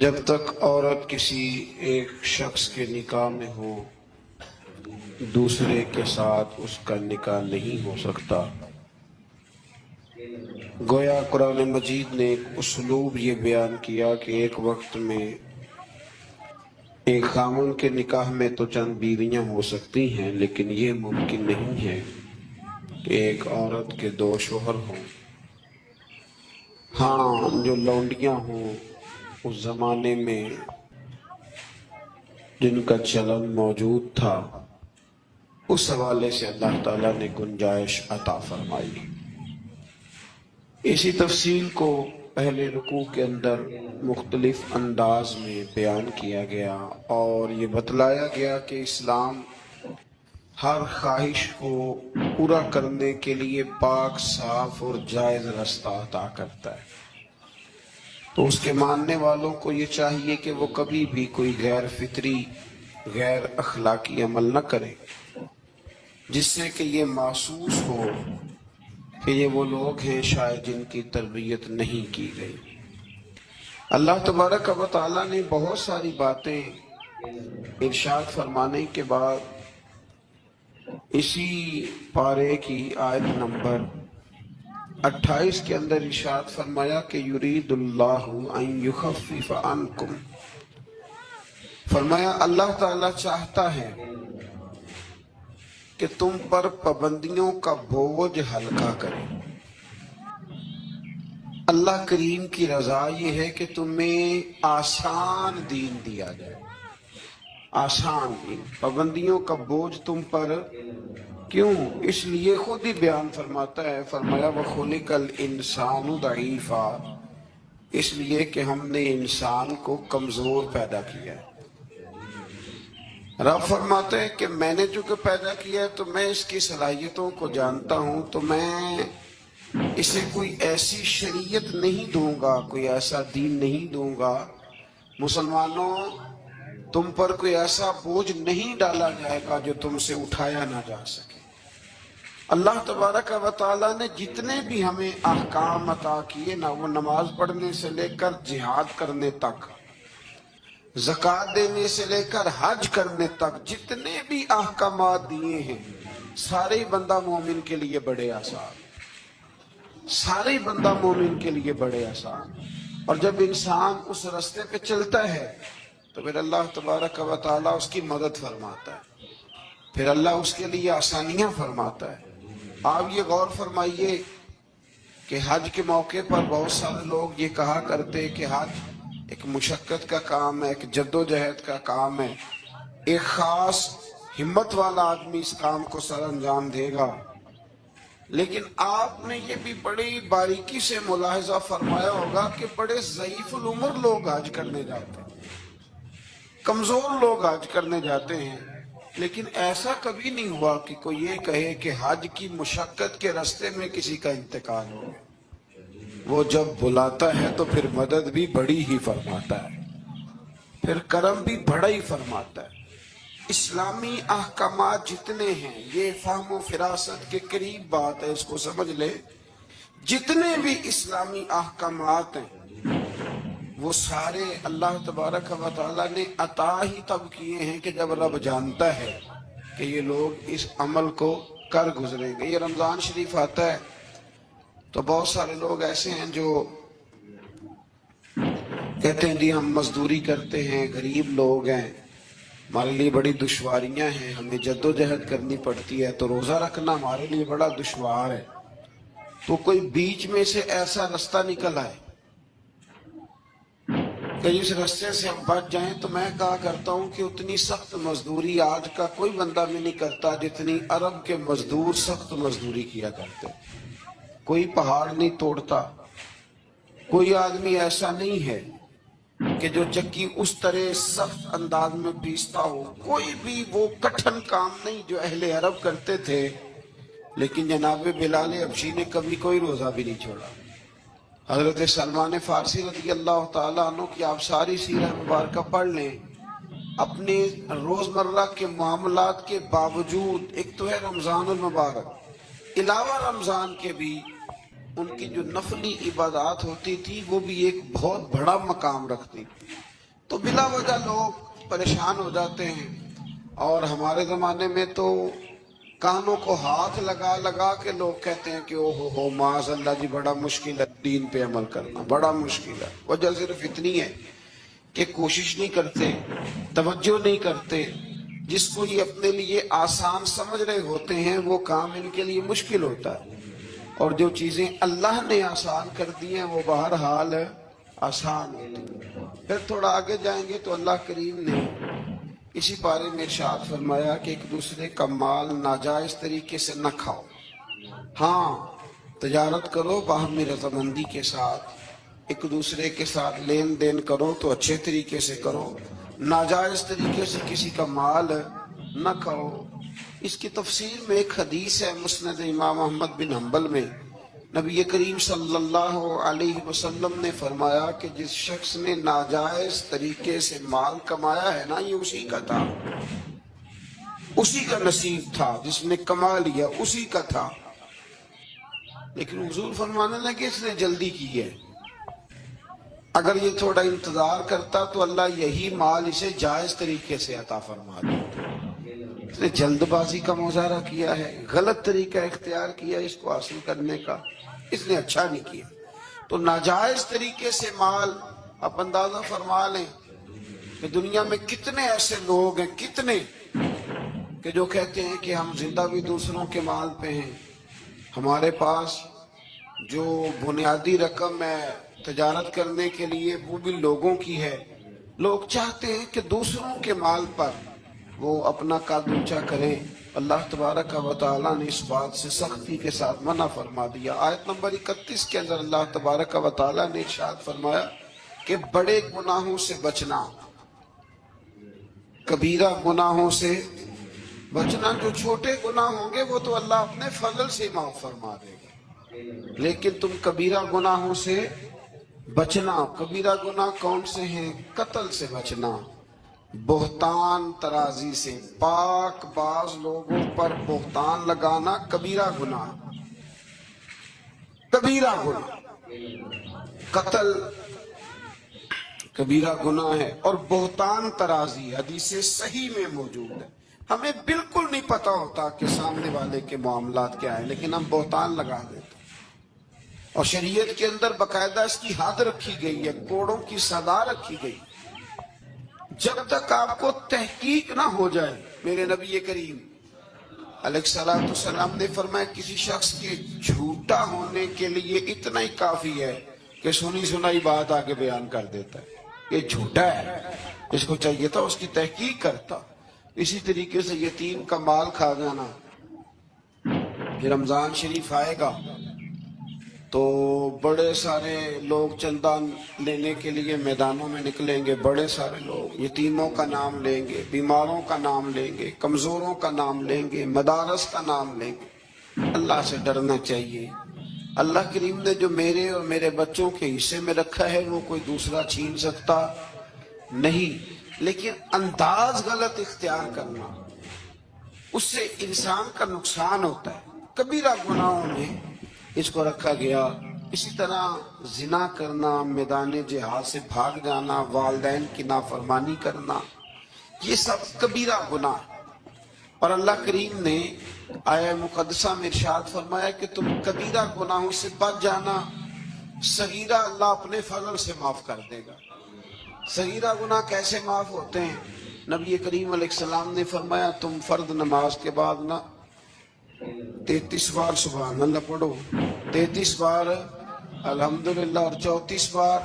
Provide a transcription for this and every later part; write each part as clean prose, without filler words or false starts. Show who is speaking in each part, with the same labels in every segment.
Speaker 1: جب تک عورت کسی ایک شخص کے نکاح میں ہو دوسرے کے ساتھ اس کا نکاح نہیں ہو سکتا۔ گویا قرآن مجید نے ایک اسلوب یہ بیان کیا کہ ایک وقت میں ایک خاوند کے نکاح میں تو چند بیویاں ہو سکتی ہیں، لیکن یہ ممکن نہیں ہے کہ ایک عورت کے دو شوہر ہوں۔ ہاں، جو لونڈیاں ہوں اس زمانے میں جن کا چلن موجود تھا، اس حوالے سے اللہ تعالیٰ نے گنجائش عطا فرمائی۔ اسی تفصیل کو پہلے رکوع کے اندر مختلف انداز میں بیان کیا گیا اور یہ بتلایا گیا کہ اسلام ہر خواہش کو پورا کرنے کے لیے پاک، صاف اور جائز رستہ عطا کرتا ہے۔ تو اس کے ماننے والوں کو یہ چاہیے کہ وہ کبھی بھی کوئی غیر فطری، غیر اخلاقی عمل نہ کرے جس سے کہ یہ محسوس ہو کہ یہ وہ لوگ ہیں شاید جن کی تربیت نہیں کی گئی۔ اللہ تبارک و تعالیٰ نے بہت ساری باتیں ارشاد فرمانے کے بعد اسی پارے کی آیت نمبر 28 کے اندر ارشاد فرمایا کہ یرید اللہ ان یخفف عنکم، فرمایا اللہ تعالیٰ چاہتا ہے کہ تم پر پابندیوں کا بوجھ ہلکا کرے۔ اللہ کریم کی رضا یہ ہے کہ تمہیں آسان دین دیا جائے، آسان دین۔ پابندیوں کا بوجھ تم پر کیوں؟ اس لیے خود ہی بیان فرماتا ہے، فرمایا وَخُلِقَ الْإِنسَانُ ضَعِيفًا، اس لیے کہ ہم نے انسان کو کمزور پیدا کیا ہے۔ رب فرماتے ہیں کہ میں نے چونکہ پیدا کیا ہے تو میں اس کی صلاحیتوں کو جانتا ہوں، تو میں اسے کوئی ایسی شریعت نہیں دوں گا، کوئی ایسا دین نہیں دوں گا۔ مسلمانوں، تم پر کوئی ایسا بوجھ نہیں ڈالا جائے گا جو تم سے اٹھایا نہ جا سکے۔ اللہ تبارک و تعالیٰ نے جتنے بھی ہمیں احکام عطا کیے نا، وہ نماز پڑھنے سے لے کر جہاد کرنے تک، زکوٰۃ دینے سے لے کر حج کرنے تک، جتنے بھی احکامات دیے ہیں سارے بندہ مومن کے لیے بڑے آسان، سارے بندہ مومن کے لیے بڑے آسان۔ اور جب انسان اس راستے پہ چلتا ہے تو پھر اللہ تبارک و تعالیٰ اس کی مدد فرماتا ہے، پھر اللہ اس کے لیے آسانیاں فرماتا ہے۔ آپ یہ غور فرمائیے کہ حج کے موقع پر بہت سارے لوگ یہ کہا کرتے کہ حج ایک مشقت کا کام ہے، ایک جد و جہد کا کام ہے، ایک خاص ہمت والا آدمی اس کام کو سر انجام دے گا۔ لیکن آپ نے یہ بھی بڑی باریکی سے ملاحظہ فرمایا ہوگا کہ بڑے ضعیف العمر لوگ حج کرنے جاتے ہیں، کمزور لوگ حج کرنے جاتے ہیں، لیکن ایسا کبھی نہیں ہوا کہ کوئی یہ کہے کہ حج کی مشقت کے راستے میں کسی کا انتقال ہو۔ وہ جب بلاتا ہے تو پھر مدد بھی بڑی ہی فرماتا ہے، پھر کرم بھی بڑا ہی فرماتا ہے۔ اسلامی احکامات جتنے ہیں، یہ فہم و فراست کے قریب بات ہے، اس کو سمجھ لے، جتنے بھی اسلامی احکامات ہیں وہ سارے اللہ تبارک و تعالیٰ نے عطا ہی تب کیے ہیں کہ جب رب جانتا ہے کہ یہ لوگ اس عمل کو کر گزریں گے۔ یہ رمضان شریف آتا ہے تو بہت سارے لوگ ایسے ہیں جو کہتے ہیں جی ہم مزدوری کرتے ہیں، غریب لوگ ہیں، ہمارے لیے بڑی دشواریاں ہیں، ہمیں جد و جہد کرنی پڑتی ہے، تو روزہ رکھنا ہمارے لیے بڑا دشوار ہے۔ تو کوئی بیچ میں سے ایسا راستہ نکل آئے کہ اس راستے سے ہم بچ جائیں، تو میں کہا کرتا ہوں کہ اتنی سخت مزدوری آج کا کوئی بندہ بھی نہیں کرتا جتنی عرب کے مزدور سخت مزدوری کیا کرتے۔ کوئی پہاڑ نہیں توڑتا، کوئی آدمی ایسا نہیں ہے کہ جو چکی اس طرح سخت انداز میں پیستا ہو، کوئی بھی وہ کٹھن کام نہیں جو اہل عرب کرتے تھے۔ لیکن جناب بلال حبشی نے کبھی کوئی روزہ بھی نہیں چھوڑا۔ حضرت سلمان فارسی رضی اللہ تعالیٰ عنہ کی آپ ساری سیرت مبارکہ پڑھ لیں، اپنے روزمرہ کے معاملات کے باوجود، ایک تو ہے رمضان المبارک، علاوہ رمضان کے بھی ان کی جو نفلی عبادات ہوتی تھی وہ بھی ایک بہت بڑا مقام رکھتی تھی. تو بلا وجہ لوگ پریشان ہو جاتے ہیں. اور ہمارے زمانے میں تو کانوں کو ہاتھ لگا لگا کے لوگ کہتے ہیں کہ او ہو معاذ اللہ جی بڑا مشکل ہے دین پہ عمل کرنا، بڑا مشکل ہے. وجہ صرف اتنی ہے کہ کوشش نہیں کرتے، توجہ نہیں کرتے. جس کو یہ اپنے لیے آسان سمجھ رہے ہوتے ہیں وہ کام ان کے لیے مشکل ہوتا ہے، اور جو چیزیں اللہ نے آسان کر دی ہیں وہ بہرحال آسان ہوتی ہیں. پھر تھوڑا آگے جائیں گے تو اللہ کریم نے اسی بارے میں ارشاد فرمایا کہ ایک دوسرے کا مال ناجائز طریقے سے نہ کھاؤ. ہاں تجارت کرو باہمی رضامندی کے ساتھ، ایک دوسرے کے ساتھ لین دین کرو تو اچھے طریقے سے کرو، ناجائز طریقے سے کسی کا مال نہ کھاؤ. اس کی تفسیر میں ایک حدیث ہے مسند امام احمد بن حنبل میں. نبی کریم صلی اللہ علیہ وسلم نے فرمایا کہ جس شخص نے ناجائز طریقے سے مال کمایا ہے نا، یہ اسی کا تھا، اسی کا نصیب تھا، جس نے کما لیا اسی کا تھا. لیکن حضور فرمانے لگے اس نے جلدی کی ہے، اگر یہ تھوڑا انتظار کرتا تو اللہ یہی مال اسے جائز طریقے سے عطا فرما دیتا. اس نے جلد بازی کا مظاہرہ کیا ہے، غلط طریقہ اختیار کیا اس کو حاصل کرنے کا، اس نے اچھا نہیں کیا. تو ناجائز طریقے سے مال، آپ اندازہ فرما لیں کہ دنیا میں کتنے ایسے لوگ ہیں، کتنے کہ جو کہتے ہیں کہ ہم زندہ بھی دوسروں کے مال پہ ہیں. ہمارے پاس جو بنیادی رقم ہے تجارت کرنے کے لیے وہ بھی لوگوں کی ہے. لوگ چاہتے ہیں کہ دوسروں کے مال پر وہ اپنا قد اونچا کریں. اللہ تبارک و تعالیٰ نے اس بات سے سختی کے ساتھ منع فرما دیا. آیت نمبر 31 کے اندر اللہ تبارک و تعالیٰ نے ارشاد فرمایا کہ بڑے گناہوں سے بچنا، کبیرہ گناہوں سے بچنا. جو چھوٹے گناہ ہوں گے وہ تو اللہ اپنے فضل سے معاف فرما دے گا، لیکن تم کبیرہ گناہوں سے بچنا. کبیرہ گناہ کون سے ہیں؟ قتل سے بچنا، بہتان ترازی سے، پاک باز لوگوں پر بہتان لگانا کبیرہ گناہ، کبیرہ گناہ. قتل کبیرہ گناہ ہے، اور بہتان ترازی حدیث صحیح میں موجود ہے. ہمیں بالکل نہیں پتا ہوتا کہ سامنے والے کے معاملات کیا ہیں، لیکن ہم بہتان لگا دیتے ہیں. اور شریعت کے اندر باقاعدہ اس کی حد رکھی گئی ہے، کوڑوں کی سزا رکھی گئی. جب تک آپ کو تحقیق نہ ہو جائے، میرے نبی کریم علیہ السلام نے فرمایا کسی شخص کے جھوٹا ہونے کے لیے اتنا ہی کافی ہے کہ سنی سنائی بات آگے بیان کر دیتا ہے یہ جھوٹا ہے. اس کو چاہیے تھا اس کی تحقیق کرتا. اسی طریقے سے یتیم کا مال کھا جانا. یہ رمضان شریف آئے گا تو بڑے سارے لوگ چندہ لینے کے لیے میدانوں میں نکلیں گے. بڑے سارے لوگ یتیموں کا نام لیں گے، بیماروں کا نام لیں گے، کمزوروں کا نام لیں گے، مدارس کا نام لیں گے. اللہ سے ڈرنا چاہیے. اللہ کریم نے جو میرے اور میرے بچوں کے حصے میں رکھا ہے وہ کوئی دوسرا چھین سکتا نہیں. لیکن انداز غلط اختیار کرنا، اس سے انسان کا نقصان ہوتا ہے. کبیرہ گناہوں میں اس کو رکھا گیا. اسی طرح زنا کرنا، میدان جہاد سے بھاگ جانا، والدین کی نافرمانی کرنا، یہ سب کبیرہ گناہ. اور اللہ کریم نے آیہ مقدسہ میں ارشاد فرمایا کہ تم کبیرہ گناہوں سے بچ جانا، صغیرہ اللہ اپنے فضل سے معاف کر دے گا. صغیرہ گناہ کیسے معاف ہوتے ہیں؟ نبی کریم علیہ السلام نے فرمایا تم فرض نماز کے بعد نا 33 بار سبحان اللہ پڑھو، 33 بار الحمدللہ، اور 34 بار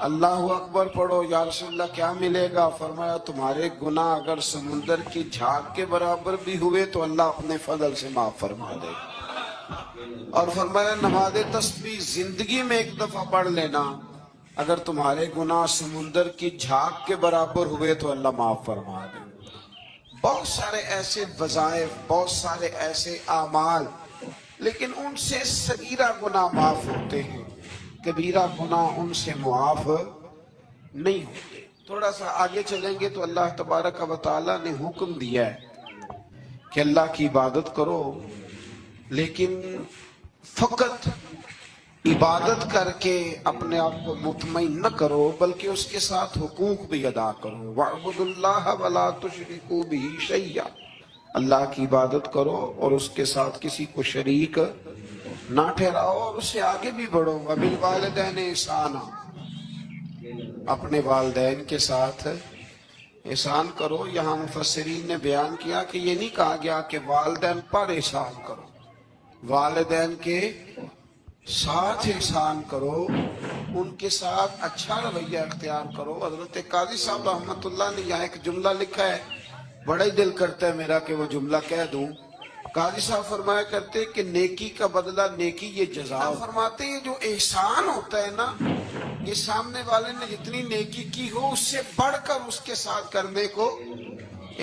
Speaker 1: اللہ اکبر پڑھو. یا رسول اللہ کیا ملے گا؟ فرمایا تمہارے گناہ اگر سمندر کی جھاگ کے برابر بھی ہوئے تو اللہ اپنے فضل سے معاف فرما دے گا. اور فرمایا نماز تسبیح زندگی میں ایک دفعہ پڑھ لینا، اگر تمہارے گناہ سمندر کی جھاگ کے برابر ہوئے تو اللہ معاف فرما دے. بہت سارے ایسے وظائف، بہت سارے ایسے اعمال، لیکن ان سے صغیرہ گناہ معاف ہوتے ہیں، کبیرہ گناہ ان سے معاف نہیں ہوتے. تھوڑا سا آگے چلیں گے تو اللہ تبارک و تعالیٰ نے حکم دیا ہے کہ اللہ کی عبادت کرو، لیکن فقط عبادت کر کے اپنے آپ کو مطمئن نہ کرو بلکہ اس کے ساتھ حقوق بھی ادا کرو۔ وَاعْبُدُوا اللَّهَ وَلَا تُشْرِكُوا بِهِ شَيْئًا، اللہ کی عبادت کرو اور اس کے ساتھ کسی کو شریک نہ ٹھہراؤ، اور اس سے آگے بھی بڑھو۔ وَبِالْوَالِدَيْنِ إِحْسَانًا، اپنے والدین کے ساتھ احسان کرو۔ یہاں مفسرین نے بیان کیا کہ یہ نہیں کہا گیا کہ والدین پر احسان کرو، والدین کے ساتھ احسان کرو، ان کے ساتھ اچھا رویہ اختیار کرو۔ حضرت قاضی صاحب رحمۃ اللہ نے یہاں ایک جملہ لکھا ہے، بڑا ہی دل کرتا ہے میرا کہ وہ جملہ کہہ دوں۔ قاضی صاحب فرمایا کرتے کہ نیکی کا بدلہ نیکی یہ جزا، فرماتے ہیں جو احسان ہوتا ہے نا، یہ سامنے والے نے جتنی نیکی کی ہو اس سے بڑھ کر اس کے ساتھ کرنے کو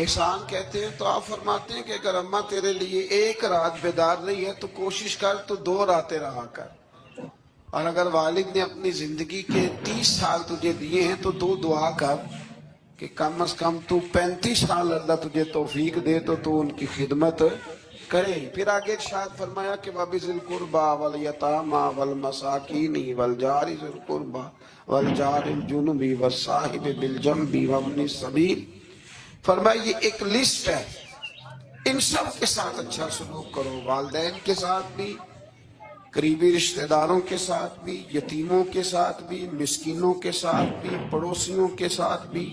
Speaker 1: احسان کہتے ہیں۔ تو آپ فرماتے ہیں کہ اگر اماں تیرے لیے ایک رات بیدار رہی ہے تو کوشش کر تو 2 راتیں رہا کر، اور اگر والد نے اپنی زندگی کے 30 سال تجھے دیے ہیں تو 2 دعا کر کہ کم از کم تو 35 سال اللہ تجھے توفیق دے تو ان کی خدمت کرے۔ پھر آگے ارشاد فرمایا کہ وَبِذِي الْقُرْبَى وَالْيَتَامَى وَالْمَسَاكِينِ وَالْجَارِ ذِي الْقُرْبَى وَالْجَارِ الْجُنُبِ وَالصَّاحِبِ بِالْجَنبِ وَابْنِ السَّبِيلِ، فرمایا یہ ایک لسٹ ہے، ان سب کے ساتھ اچھا سلوک کرو، والدین کے ساتھ بھی، قریبی رشتہ داروں کے ساتھ بھی، یتیموں کے ساتھ بھی، مسکینوں کے ساتھ بھی، پڑوسیوں کے ساتھ بھی،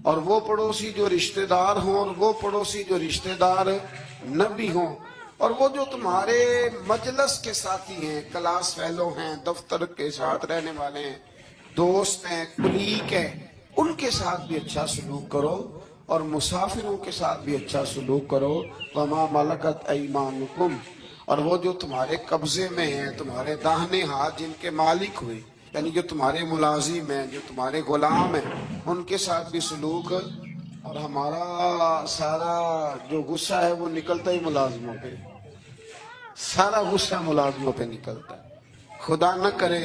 Speaker 1: اور وہ پڑوسی جو رشتہ دار ہوں اور وہ پڑوسی جو رشتہ دار نہ بھی ہوں، اور وہ جو تمہارے مجلس کے ساتھی ہیں، کلاس فیلو ہیں، دفتر کے ساتھ رہنے والے ہیں، دوست ہیں، کلیگ ہیں، ان کے ساتھ بھی اچھا سلوک کرو، اور مسافروں کے ساتھ بھی اچھا سلوک کرو۔ وَمَا مَلَكَتْ أَيْمَانُكُمْ، اور وہ جو تمہارے قبضے میں ہیں، تمہارے داہنے ہاتھ جن کے مالک ہوئے، یعنی جو تمہارے ملازم ہیں، جو تمہارے غلام ہیں، ان کے ساتھ بھی سلوک۔ اور ہمارا سارا جو غصہ ہے وہ نکلتا ہی ملازموں پہ، سارا غصہ ملازموں پہ نکلتا ہے۔ خدا نہ کرے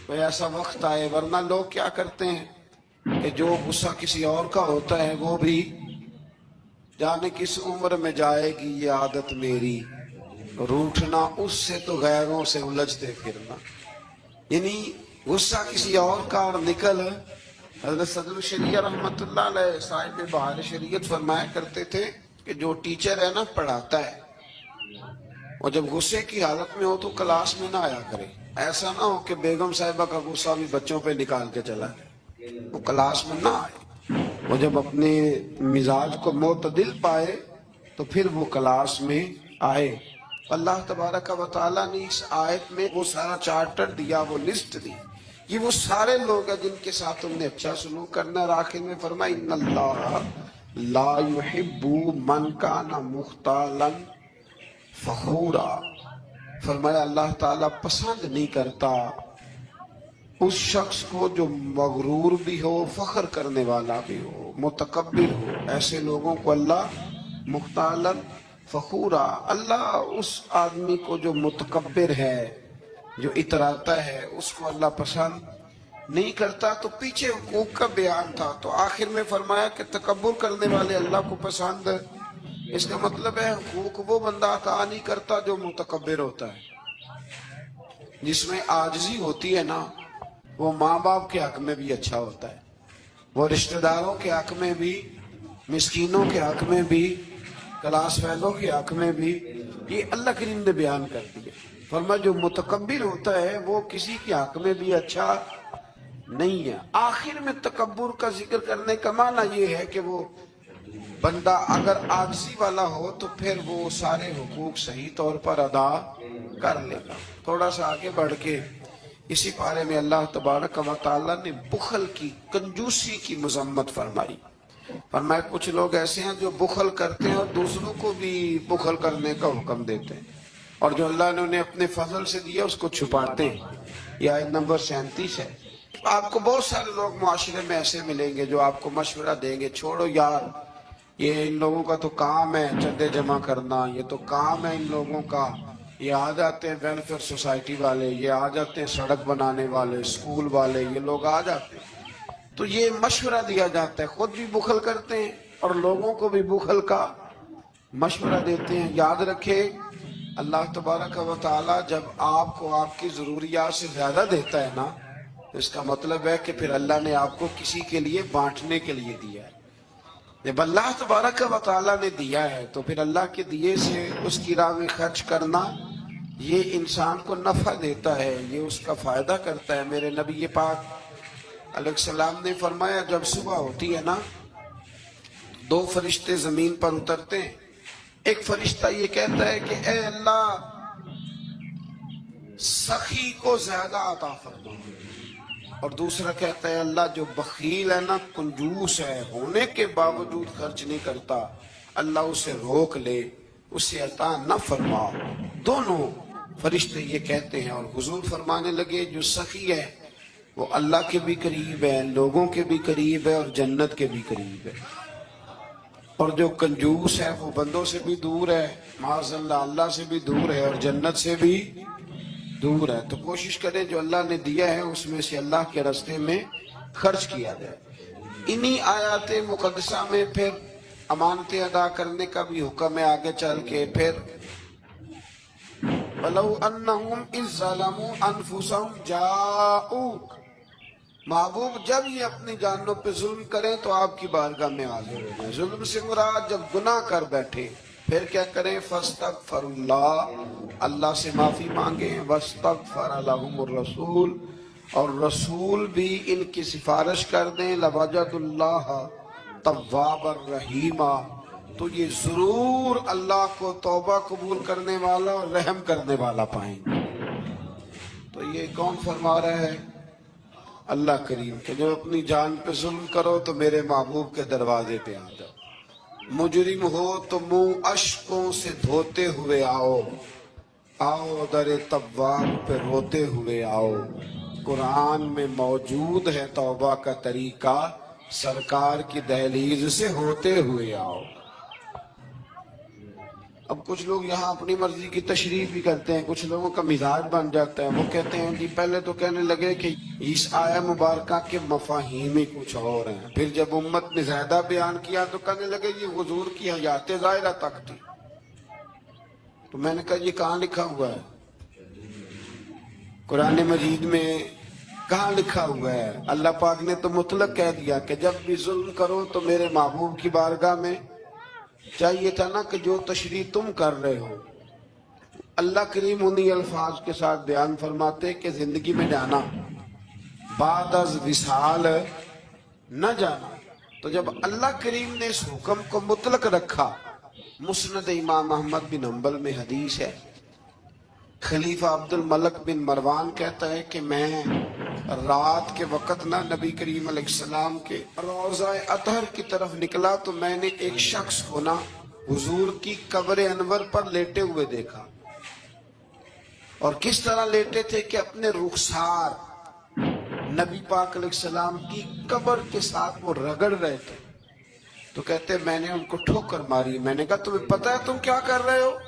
Speaker 1: کوئی ایسا وقت آئے، ورنہ لوگ کیا کرتے ہیں کہ جو غصہ کسی اور کا ہوتا ہے وہ بھی جانے کس عمر میں جائے گی یہ عادت میری، روٹھنا اس سے تو غیروں سے الجھتے پھرنا، یعنی غصہ کسی اور کا اور نکل۔ حضرت صدر الشریعہ رحمۃ اللہ علیہ صاحب بہار شریعت فرمایا کرتے تھے کہ جو ٹیچر ہے نا پڑھاتا ہے، اور جب غصے کی حالت میں ہو تو کلاس میں نہ آیا کرے، ایسا نہ ہو کہ بیگم صاحبہ کا غصہ بھی بچوں پہ نکال کے چلا جائے، وہ کلاس میں نہ آئے، وہ جب اپنے مزاج کو معتدل پائے تو پھر وہ کلاس میں آئے۔ اللہ تبارک و تعالیٰ نے اس آیت میں وہ سارا چارٹر دیا، وہ لسٹ دی، یہ وہ سارے لوگ ہیں جن کے ساتھ تم نے اچھا سلوک کرنا۔ اور آخر میں فرمایا ان اللہ لا يحب من کان مختالا فخورا، فرمایا اللہ تعالیٰ پسند نہیں کرتا اس شخص کو جو مغرور بھی ہو، فخر کرنے والا بھی ہو، متکبر ہو، ایسے لوگوں کو اللہ مختالا فخورا، اللہ اس آدمی کو جو متکبر ہے، جو اتراتا ہے، اس کو اللہ پسند نہیں کرتا۔ تو پیچھے حقوق کا بیان تھا، تو آخر میں فرمایا کہ تکبر کرنے والے اللہ کو پسند، اس کا مطلب ہے حقوق وہ بندہ عطا نہیں کرتا جو متکبر ہوتا ہے، جس میں عاجزی ہوتی ہے نا، وہ ماں باپ کے حق میں بھی اچھا ہوتا ہے، وہ رشتہ داروں کے حق میں بھی، مسکینوں کے حق میں بھی، کلاس فیلوں کے حق میں بھی، یہ اللہ کریم نے بیان کر دیا۔ فرمایا جو متکبر ہوتا ہے وہ کسی کے حق میں بھی اچھا نہیں ہے۔ آخر میں تکبر کا ذکر کرنے کا معنی یہ ہے کہ وہ بندہ اگر عاجزی والا ہو تو پھر وہ سارے حقوق صحیح طور پر ادا کر لے گا۔ تھوڑا سا آگے بڑھ کے اسی بارے میں اللہ تبارک و تعالیٰ نے بخل کی، کنجوسی کی مذمت فرمائی۔ فرمایا کچھ لوگ ایسے ہیں جو بخل کرتے ہیں اور دوسروں کو بھی بخل کرنے کا حکم دیتے ہیں، اور جو اللہ نے انہیں اپنے فضل سے دیا اس کو چھپاتے ہیں۔ یہ آیت نمبر 37 ہے۔ آپ کو بہت سارے لوگ معاشرے میں ایسے ملیں گے جو آپ کو مشورہ دیں گے، چھوڑو یار، یہ ان لوگوں کا تو کام ہے چندے جمع کرنا، یہ تو کام ہے ان لوگوں کا، یہ آ جاتے ہیں ویلفیئر سوسائٹی والے، یہ آ جاتے ہیں سڑک بنانے والے، اسکول والے، یہ لوگ آ جاتے ہیں۔ تو یہ مشورہ دیا جاتا ہے، خود بھی بخل کرتے ہیں اور لوگوں کو بھی بخل کا مشورہ دیتے ہیں۔ یاد رکھے اللہ تبارک و تعالی جب آپ کو آپ کی ضروریات سے زیادہ دیتا ہے نا، تو اس کا مطلب ہے کہ پھر اللہ نے آپ کو کسی کے لیے بانٹنے کے لیے دیا ہے۔ جب اللہ تبارک و تعالی نے دیا ہے تو پھر اللہ کے دیے سے اس کی راہ میں خرچ کرنا، یہ انسان کو نفع دیتا ہے، یہ اس کا فائدہ کرتا ہے۔ میرے نبی پاک علیہ السلام نے فرمایا جب صبح ہوتی ہے نا، دو فرشتے زمین پر اترتے ہیں۔ ایک فرشتہ یہ کہتا ہے کہ اے اللہ، سخی کو زیادہ عطا فرما، اور دوسرا کہتا ہے اللہ جو بخیل ہے نا، کنجوس ہے، ہونے کے باوجود خرچ نہیں کرتا، اللہ اسے روک لے، اسے عطا نہ فرما۔ دونوں فرشتے یہ کہتے ہیں، اور حضور فرمانے لگے جو سخی ہے وہ اللہ کے بھی قریب ہے، لوگوں کے بھی قریب ہے، اور جنت کے بھی قریب ہے، اور جو کنجوس ہے وہ بندوں سے بھی دور ہے، معاذ اللہ اللہ سے بھی دور ہے، اور جنت سے بھی دور ہے۔ تو کوشش کریں جو اللہ نے دیا ہے اس میں سے اللہ کے راستے میں خرچ کیا جائے۔ انہی آیات مقدسہ میں پھر امانتیں ادا کرنے کا بھی حکم ہے آگے چل کے۔ پھر وَلَوْ أَنَّهُمْ إِذْ ظَلَمُوا أَنفُسَهُمْ جَاءُوكَ، محبوب جب یہ اپنی جانوں پہ ظلم کریں تو آپ کی بارگاہ میں حاضر ہو جائیں۔ ظلم سے مراد جب گناہ کر بیٹھے پھر کیا کریں؟ فَاسْتَغْفَرُ اللَّهَ، اللہ سے معافی مانگیں، وَاسْتَغْفَرَ لَهُمُ الرَّسُولُ، اور رسول بھی ان کی سفارش کر دیں، لَوَجَدُوا اللَّهَ تَوَّابًا رَحِيمًا، تو یہ ضرور اللہ کو توبہ قبول کرنے والا اور رحم کرنے والا پائیں گے۔ تو یہ کون فرما رہا ہے؟ اللہ کریم، کہ جب اپنی جان پہ ظلم کرو تو میرے محبوب کے دروازے پہ آ جاؤ، مجرم ہو تو منہ اشکوں سے دھوتے ہوئے آؤ، آؤ در تواب پہ روتے ہوئے آؤ۔ قرآن میں موجود ہے توبہ کا طریقہ، سرکار کی دہلیز سے ہوتے ہوئے آؤ۔ اب کچھ لوگ یہاں اپنی مرضی کی تشریح بھی کرتے ہیں، کچھ لوگوں کا مزاج بن جاتا ہے، وہ کہتے ہیں جی پہلے تو کہنے لگے کہ اس آیہ مبارکہ کے مفاہیم ہی کچھ اور ہیں، پھر جب امت نے زیادہ بیان کیا تو کہنے لگے یہ حضور کی حیات ظاہرہ تک تھی۔ تو میں نے کہا یہ کہاں لکھا ہوا ہے؟ قرآن مجید میں کہاں لکھا ہوا ہے؟ اللہ پاک نے تو مطلق کہہ دیا کہ جب بھی ظلم کرو تو میرے محبوب کی بارگاہ میں، چاہیے تھا نا کہ جو تشریح تم کر رہے ہو، اللہ کریم انہی الفاظ کے ساتھ بیان فرماتے کہ زندگی میں جانا، بعد از وصال نہ جانا۔ تو جب اللہ کریم نے اس حکم کو مطلق رکھا، مسند امام احمد بن حنبل میں حدیث ہے، خلیفہ عبد الملک بن مروان کہتا ہے کہ میں رات کے وقت نہ نبی کریم علیہ السلام کے روضہ اطہر کی طرف نکلا تو میں نے ایک شخص کو نا حضور کی قبر انور پر لیٹے ہوئے دیکھا، اور کس طرح لیٹے تھے کہ اپنے رخسار نبی پاک علیہ السلام کی قبر کے ساتھ وہ رگڑ رہے تھے۔ تو کہتے میں نے ان کو ٹھوکر ماری، میں نے کہا تمہیں پتہ ہے تم کیا کر رہے ہو؟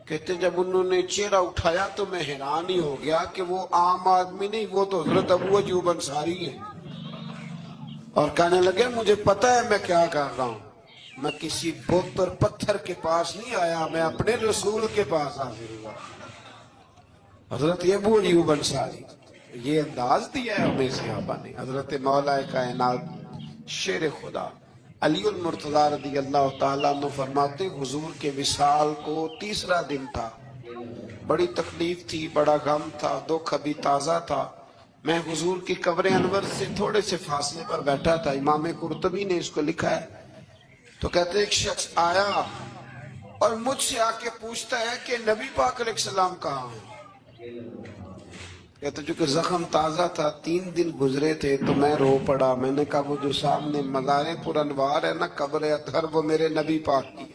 Speaker 1: کہتے جب انہوں نے چہرہ اٹھایا تو میں حیران ہی ہو گیا کہ وہ عام آدمی نہیں، وہ تو حضرت ابو ایوب انصاری ہے، اور کہنے لگے مجھے پتہ ہے میں کیا کر رہا ہوں، میں کسی بت اور پتھر کے پاس نہیں آیا، میں اپنے رسول کے پاس حاضر ہوا۔ حضرت ابو ایوب انصاری، یہ انداز دیا ہے ہمیں صحابہ نے۔ حضرت مولا کائنات شیر خدا علی المرتضی رضی اللہ تعالیٰ عنہ فرماتے حضور کے وصال کو تیسرا دن تھا، بڑی تکلیف تھی، بڑا غم تھا، دکھ ابھی تازہ تھا، میں حضور کی قبر انور سے تھوڑے سے فاصلے پر بیٹھا تھا، امام قرطبی نے اس کو لکھا ہے۔ تو کہتے ایک شخص آیا اور مجھ سے آ کے پوچھتا ہے کہ نبی پاک علیہ السلام کہاں ہیں؟ کہتے چونکہ زخم تازہ تھا، 3 دن گزرے تھے، تو میں رو پڑا، میں نے کہا وہ جو سامنے مزار پر انوار ہے نا قبر اطہر، وہ میرے نبی پاک کی۔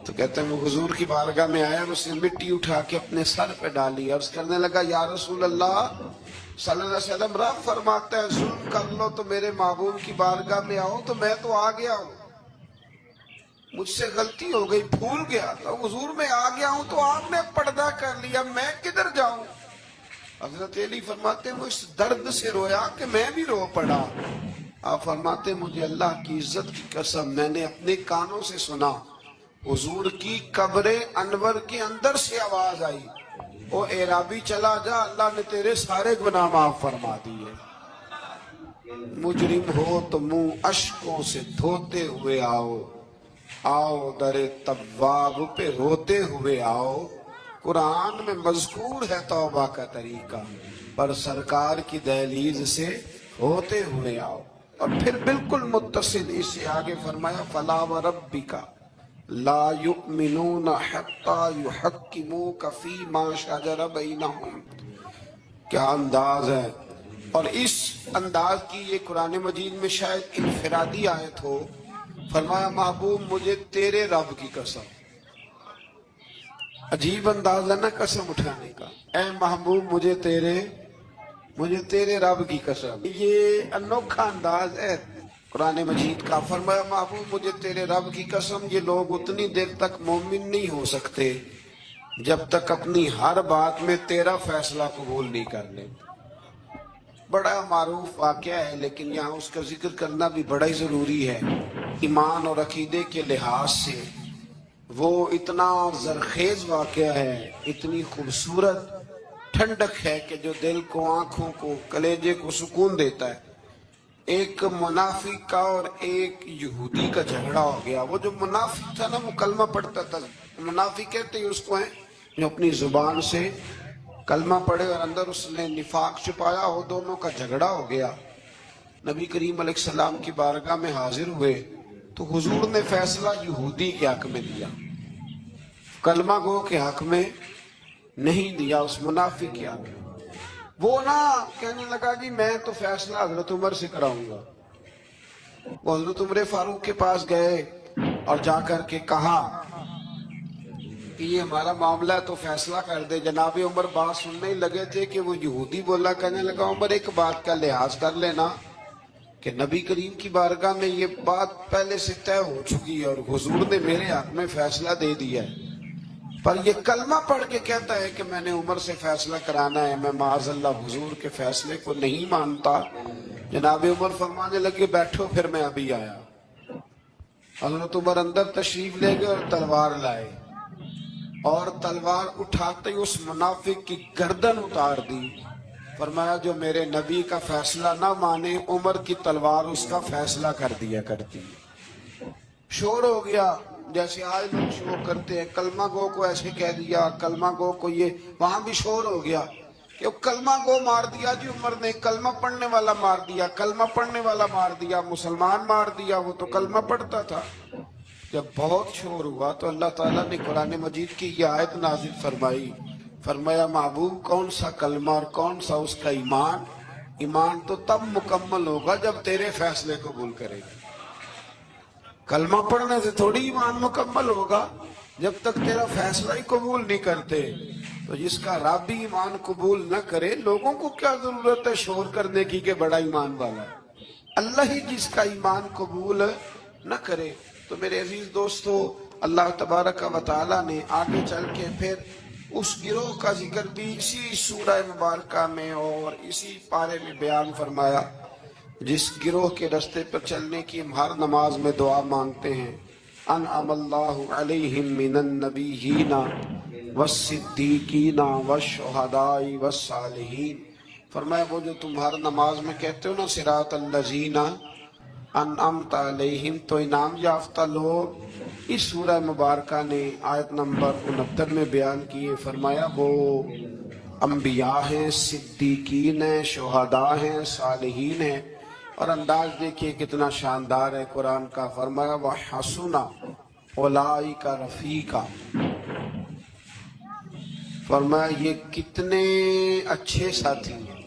Speaker 1: تو کہتے ہیں وہ حضور کی بارگاہ میں آیا، اس نے مٹی اٹھا کے اپنے سر پہ ڈالی، عرض کرنے لگا یا رسول اللہ صلی اللہ علیہ وسلم، رب فرماتا ہے ظلم کر لو تو میرے محبوب کی بارگاہ میں آؤ، تو میں تو آ گیا ہوں، مجھ سے غلطی ہو گئی، بھول گیا تھا، حضور میں آ گیا ہوں تو آپ نے پردہ کر لیا، میں کدھر جاؤں؟ حضرت علی فرماتے ہیں وہ اس درد سے رویا کہ میں بھی رو پڑا۔ آپ فرماتے ہیں مجھے اللہ کی عزت کی قسم میں نے اپنے کانوں سے سنا حضور کی قبر انور کے اندر سے آواز آئی، او اعرابی چلا جا، اللہ نے تیرے سارے گناہ معاف فرما دیے۔ مجرم ہو تو منہ اشکوں سے دھوتے ہوئے آؤ، آؤ در تواب پہ روتے ہوئے آؤ۔ قرآن میں مذکور ہے توبہ کا طریقہ، پر سرکار کی دہلیز سے ہوتے ہوئے آؤ۔ اور پھر بالکل متصل اس سے آگے فرمایا فلا وربک لا یؤمنون حتی یحکموک فیما شجر بینہم۔ کیا انداز ہے! اور اس انداز کی یہ قرآن مجید میں شاید انفرادی آیت ہو۔ فرمایا محبوب مجھے تیرے رب کی قسم، عجیب انداز ہے نا قسم اٹھانے کا، اے محبوب مجھے تیرے رب کی قسم، یہ انوکھا انداز ہے قرآن مجید کا۔ فرمایا محبوب مجھے تیرے رب کی قسم، یہ لوگ اتنی دیر تک مومن نہیں ہو سکتے جب تک اپنی ہر بات میں تیرا فیصلہ قبول نہیں کر لیں۔ بڑا معروف واقعہ ہے لیکن یہاں اس کا ذکر کرنا بھی بڑا ہی ضروری ہے۔ ایمان اور عقیدے کے لحاظ سے وہ اتنا زرخیز واقعہ ہے، اتنی خوبصورت ٹھنڈک ہے کہ جو دل کو، آنکھوں کو، کلیجے کو سکون دیتا ہے۔ ایک منافق کا اور ایک یہودی کا جھگڑا ہو گیا۔ وہ جو منافق تھا نا وہ کلمہ پڑھتا تھا، منافق کہتے ہیں اس کو ہیں جو اپنی زبان سے کلمہ پڑھے اور اندر اس نے نفاق چھپایا ہو، دونوں کا جھگڑا ہو گیا۔ نبی کریم علیہ السلام کی بارگاہ میں حاضر ہوئے تو حضور نے فیصلہ یہودی کے حق میں دیا، کلمہ گو کے حق میں نہیں دیا، اس منافق کے حق میں۔ وہ نہ کہنے لگا جی میں تو فیصلہ حضرت عمر سے کراؤں گا۔ وہ حضرت عمر فاروق کے پاس گئے اور جا کر کے کہا کہ یہ ہمارا معاملہ ہے تو فیصلہ کر دے۔ جناب عمر بات سننے ہی لگے تھے کہ وہ یہودی بولا، کہنے لگا عمر ایک بات کا لحاظ کر لینا کہ نبی کریم کی بارگاہ میں یہ بات پہلے سے طے ہو چکی ہے اور حضور نے میرے حق میں فیصلہ دے دیا ہے، پر یہ کلمہ پڑھ کے کہتا ہے کہ میں نے عمر سے فیصلہ کرانا ہے، میں معاذ اللہ حضور کے فیصلے کو نہیں مانتا۔ جناب عمر فرمانے لگے بیٹھو پھر میں ابھی آیا۔ حضرت عمر اندر تشریف لے گئے اور تلوار لائے، اور تلوار اٹھاتے ہی اس منافق کی گردن اتار دی۔ فرمایا جو میرے نبی کا فیصلہ نہ مانے، عمر کی تلوار اس کا فیصلہ کر دیا کرتی۔ شور ہو گیا جیسے آج لوگ شور کرتے ہیں، کلمہ گو کو ایسے کہہ دیا، کلمہ گو کو یہ، وہاں بھی شور ہو گیا کہ کلمہ گو مار دیا جی عمر نے، کلمہ پڑھنے والا مار دیا، کلمہ پڑھنے والا مار دیا، مسلمان مار دیا، وہ تو کلمہ پڑھتا تھا۔ جب بہت شور ہوا تو اللہ تعالیٰ نے قرآن مجید کی یہ آیت نازل فرمائی۔ فرمایا محبوب کون سا کلمہ اور کون سا اس کا ایمان؟ ایمان تو تب مکمل ہوگا جب تیرے فیصلے قبول کرے گا۔ کلمہ پڑھنے سے تھوڑی ایمان مکمل ہوگا جب تک تیرا فیصلہ ہی قبول نہیں کرتے۔ تو جس کا رب ہی ایمان قبول نہ کرے، لوگوں کو کیا ضرورت ہے شور کرنے کی کہ بڑا ایمان والا ہے؟ اللہ ہی جس کا ایمان قبول نہ کرے۔ تو میرے عزیز دوستو، اللہ تبارک و تعالیٰ نے آگے چل کے پھر اس گروہ کا ذکر بھی اسی سورہ مبارکہ میں اور اسی پارے میں بیان فرمایا جس گروہ کے رستے پر چلنے کی ہم ہر نماز میں دعا مانگتے ہیں۔ انعم اللہ علیہم من النبیین والصدیقین والشہداء والصالحین۔ فرمایا وہ جو تم ہر نماز میں کہتے ہو نا صراط الذین انعمت علیہم، تو انعام یافتہ لوگ اس سورہ مبارکہ نے آیت نمبر 69 میں بیان کیے۔ فرمایا وہ انبیاء ہیں، صدیقین ہیں، شہداء ہیں، صالحین ہیں۔ اور انداز دیکھیے کتنا شاندار ہے قرآن کا۔ فرمایا وَحَسُنَ أُولَئِكَ رَفِيقًا۔ فرمایا یہ کتنے اچھے ساتھی ہیں،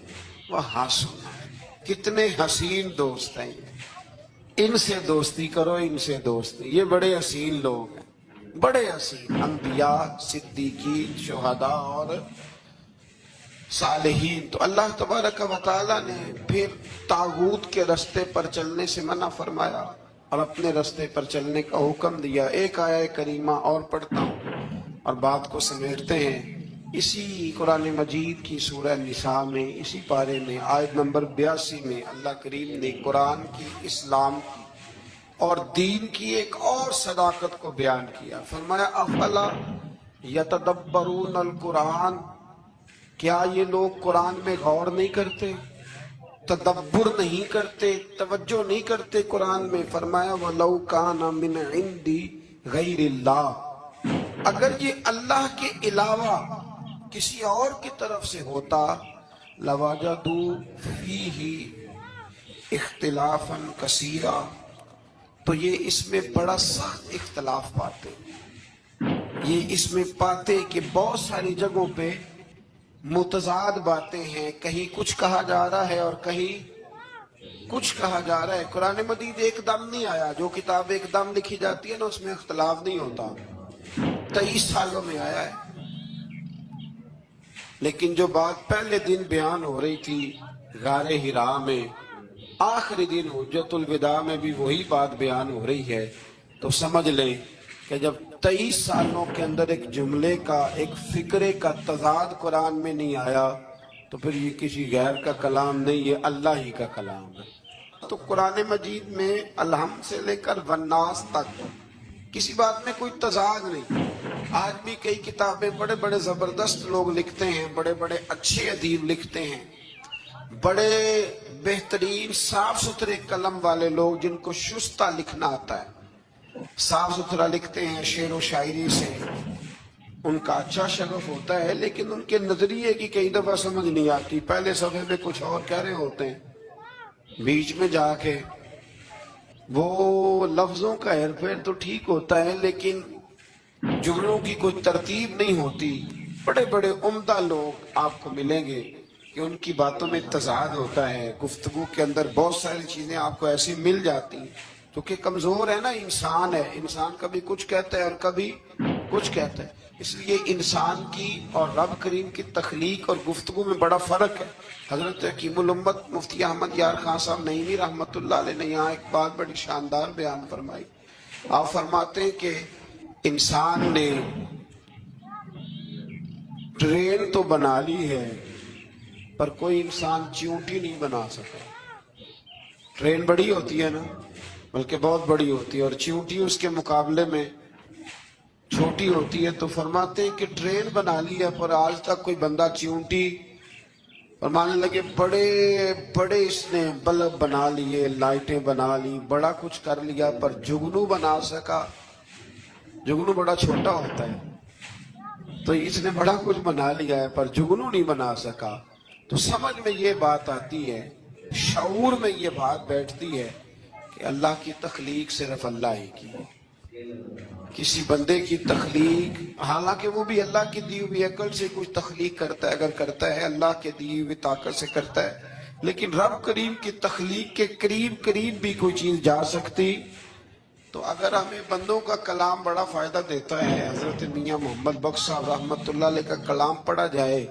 Speaker 1: وَحَسُنَ کتنے حسین دوست ہیں، ان سے دوستی کرو، ان سے دوستی۔ یہ بڑے حسین لوگ ہیں، بڑے حسین، انبیاء، صدیقین، شہداء اور صالحین۔ تو اللہ تبارک و تعالیٰ نے پھر طاغوت کے رستے پر چلنے سے منع فرمایا اور اپنے رستے پر چلنے کا حکم دیا۔ ایک آیہ کریمہ اور پڑھتا ہوں اور بات کو سمیٹتے ہیں۔ اسی قرآن مجید کی سورہ نساء میں، اسی پارے میں آیت نمبر 82 میں اللہ کریم نے قرآن کی، اسلام کی اور دین کی ایک اور صداقت کو بیان کیا. فرمایا افلا یتدبرون القرآن، کیا یہ لوگ قرآن میں غور نہیں کرتے، تدبر نہیں کرتے، توجہ نہیں کرتے قرآن میں. فرمایا وَلَوْ كَانَ مِنْ عِنْدِ غَيْرِ اللَّهِ، اگر یہ اللہ کے علاوہ کسی اور کی طرف سے ہوتا لَوَجَدُوا فِيهِ اختلافاً کثیرا، تو یہ اس میں بڑا سخت اختلاف پاتے، یہ اس میں پاتے کہ بہت ساری جگہوں پہ متضاد باتیں ہیں، کہیں کچھ کہا جا رہا ہے اور کہیں کچھ کہا جا رہا ہے. قرآن مجید ایک دم نہیں آیا، جو کتاب ایک دم لکھی جاتی ہے نا اس میں اختلاف نہیں ہوتا، 23 سالوں میں آیا ہے. لیکن جو بات پہلے دن بیان ہو رہی تھی غار حرا میں، آخری دن حجت الوداع میں بھی وہی بات بیان ہو رہی ہے، تو سمجھ لیں کہ جب 23 سالوں کے اندر ایک جملے کا، ایک فکرے کا تضاد قرآن میں نہیں آیا تو پھر یہ کسی غیر کا کلام نہیں، یہ اللہ ہی کا کلام ہے. تو قرآن مجید میں الحمد سے لے کر والناس تک کسی بات میں کوئی تضاد نہیں. آج بھی کئی کتابیں بڑے بڑے زبردست لوگ لکھتے ہیں، بڑے بڑے اچھے ادیب لکھتے ہیں، بڑے بہترین صاف ستھرے قلم والے لوگ جن کو شستہ لکھنا آتا ہے، صاف ستھرا لکھتے ہیں شعر و شاعری سے، ان کا اچھا شغف ہوتا ہے، لیکن ان کے نظریے کی کئی دفعہ سمجھ نہیں آتی. پہلے صفحے میں کچھ اور کہہ رہے ہوتے ہیں، بیچ میں جا کے وہ لفظوں کا ہیر پھیر تو ٹھیک ہوتا ہے لیکن جملوں کی کوئی ترتیب نہیں ہوتی. بڑے بڑے عمدہ لوگ آپ کو ملیں گے کہ ان کی باتوں میں تضاد ہوتا ہے، گفتگو کے اندر بہت ساری چیزیں آپ کو ایسی مل جاتی ہیں، کیونکہ کمزور ہے نا، انسان ہے، انسان کبھی کچھ کہتا ہے اور کبھی کچھ کہتا ہے. اس لیے انسان کی اور رب کریم کی تخلیق اور گفتگو میں بڑا فرق ہے. حضرت حکیم الامت مفتی احمد یار خان صاحب نعیمی رحمت اللہ علیہ نے یہاں ایک بات بڑی شاندار بیان فرمائی. آپ فرماتے ہیں کہ انسان نے ٹرین تو بنا لی ہے پر کوئی انسان چیونٹی نہیں بنا سکا. ٹرین بڑی ہوتی ہے نا، بلکہ بہت بڑی ہوتی ہے، اور چیونٹی اس کے مقابلے میں چھوٹی ہوتی ہے. تو فرماتے ہیں کہ ٹرین بنا لی ہے پر آج تک کوئی بندہ چیونٹی، فرمانے لگے بڑے بڑے اس نے بلب بنا لیے، لائٹیں بنا لی، بڑا کچھ کر لیا، پر جگنو بنا سکا. جگنو بڑا چھوٹا ہوتا ہے، تو اس نے بڑا کچھ بنا لیا ہے پر جگنو نہیں بنا سکا. تو سمجھ میں یہ بات آتی ہے، شعور میں یہ بات بیٹھتی ہے کہ اللہ کی تخلیق صرف اللہ ہی کی ہے. کسی بندے کی تخلیق، حالانکہ وہ بھی اللہ کی دی ہوئی عقل سے کچھ تخلیق کرتا ہے، اگر کرتا ہے اللہ کے دی ہوئی طاقت سے کرتا ہے، لیکن رب کریم کی تخلیق کے قریب قریب بھی کوئی چیز جا سکتی. تو اگر ہمیں بندوں کا کلام بڑا فائدہ دیتا ہے، حضرت میاں محمد بخش صاحب رحمت اللہ علیہ کا کلام پڑھا جائے